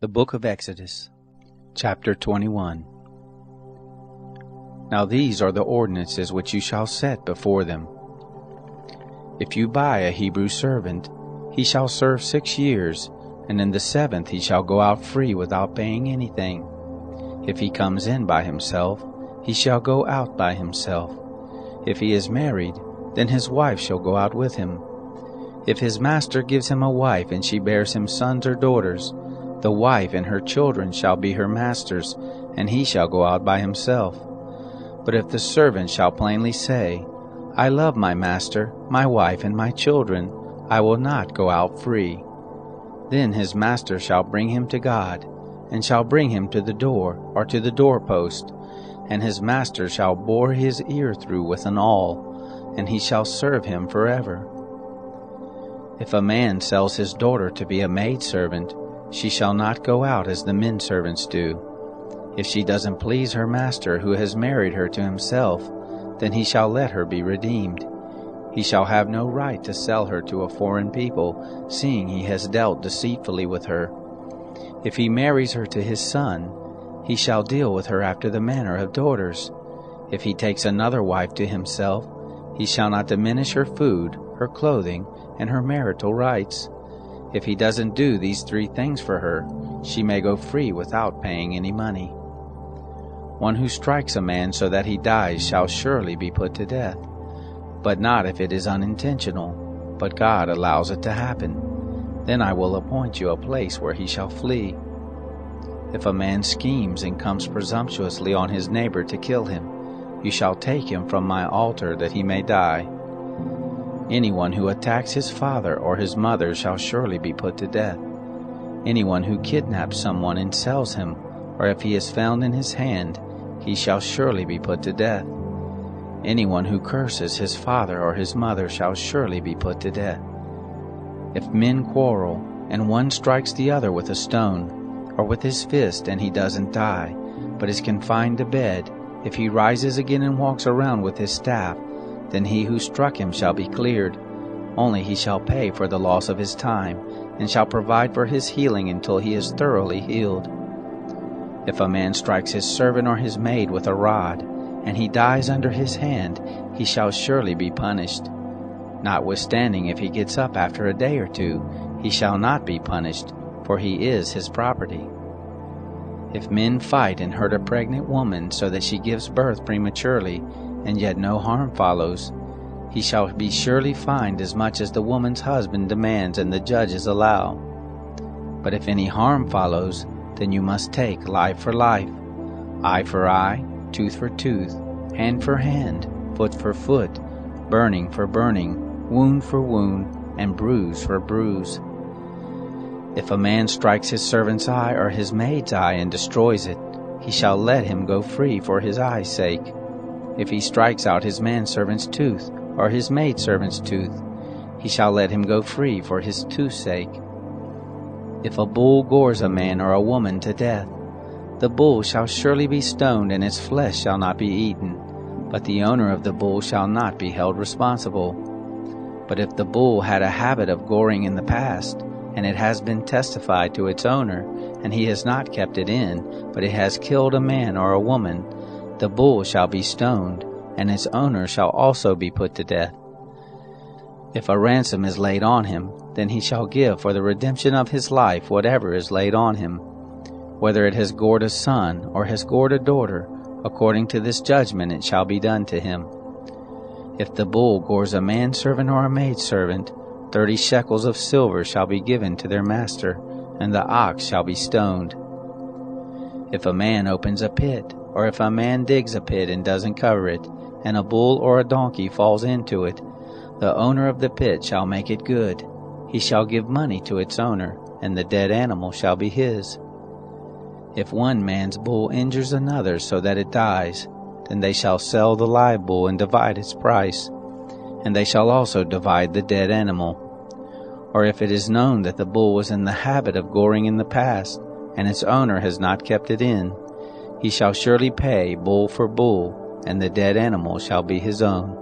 The Book of Exodus, Chapter 21. Now these are the ordinances which you shall set before them. If you buy a Hebrew servant, he shall serve 6 years, and in the 7th he shall go out free without paying anything. If he comes in by himself, he shall go out by himself. If he is married, then his wife shall go out with him. If his master gives him a wife, and she bears him sons or daughters, the wife and her children shall be her master's, and he shall go out by himself. But if the servant shall plainly say, I love my master, my wife, and my children, I will not go out free, then his master shall bring him to God, and shall bring him to the door, or to the doorpost, and his master shall bore his ear through with an awl, and he shall serve him forever. If a man sells his daughter to be a maidservant, she shall not go out as the men servants do. If she doesn't please her master who has married her to himself, then he shall let her be redeemed. He shall have no right to sell her to a foreign people, seeing he has dealt deceitfully with her. If he marries her to his son, he shall deal with her after the manner of daughters. If he takes another wife to himself, he shall not diminish her food, her clothing, and her marital rights. If he doesn't do these 3 things for her, she may go free without paying any money. One who strikes a man so that he dies shall surely be put to death, but not if it is unintentional, but God allows it to happen. Then I will appoint you a place where he shall flee. If a man schemes and comes presumptuously on his neighbor to kill him, you shall take him from my altar that he may die. Anyone who attacks his father or his mother shall surely be put to death. Anyone who kidnaps someone and sells him, or if he is found in his hand, he shall surely be put to death. Anyone who curses his father or his mother shall surely be put to death. If men quarrel, and one strikes the other with a stone, or with his fist, and he doesn't die, but is confined to bed, if he rises again and walks around with his staff, then he who struck him shall be cleared. Only he shall pay for the loss of his time, and shall provide for his healing until he is thoroughly healed. If a man strikes his servant or his maid with a rod, and he dies under his hand, he shall surely be punished. Notwithstanding, if he gets up after a day or 2, he shall not be punished, for he is his property. If men fight and hurt a pregnant woman so that she gives birth prematurely, and yet no harm follows, he shall be surely fined as much as the woman's husband demands and the judges allow. But if any harm follows, then you must take life for life, eye for eye, tooth for tooth, hand for hand, foot for foot, burning for burning, wound for wound, and bruise for bruise. If a man strikes his servant's eye or his maid's eye and destroys it, he shall let him go free for his eye's sake. If he strikes out his manservant's tooth or his maidservant's tooth, he shall let him go free for his tooth's sake. If a bull gores a man or a woman to death, the bull shall surely be stoned, and its flesh shall not be eaten, but the owner of the bull shall not be held responsible. But if the bull had a habit of goring in the past, and it has been testified to its owner, and he has not kept it in, but it has killed a man or a woman, the bull shall be stoned, and its owner shall also be put to death. If a ransom is laid on him, then he shall give for the redemption of his life whatever is laid on him. Whether it has gored a son or has gored a daughter, according to this judgment it shall be done to him. If the bull gores a manservant or a maidservant, 30 shekels of silver shall be given to their master, and the ox shall be stoned. If a man opens a pit, or if a man digs a pit and doesn't cover it, and a bull or a donkey falls into it, the owner of the pit shall make it good. He shall give money to its owner, and the dead animal shall be his. If one man's bull injures another so that it dies, then they shall sell the live bull and divide its price, and they shall also divide the dead animal. Or if it is known that the bull was in the habit of goring in the past, and its owner has not kept it in, he shall surely pay bull for bull, and the dead animal shall be his own.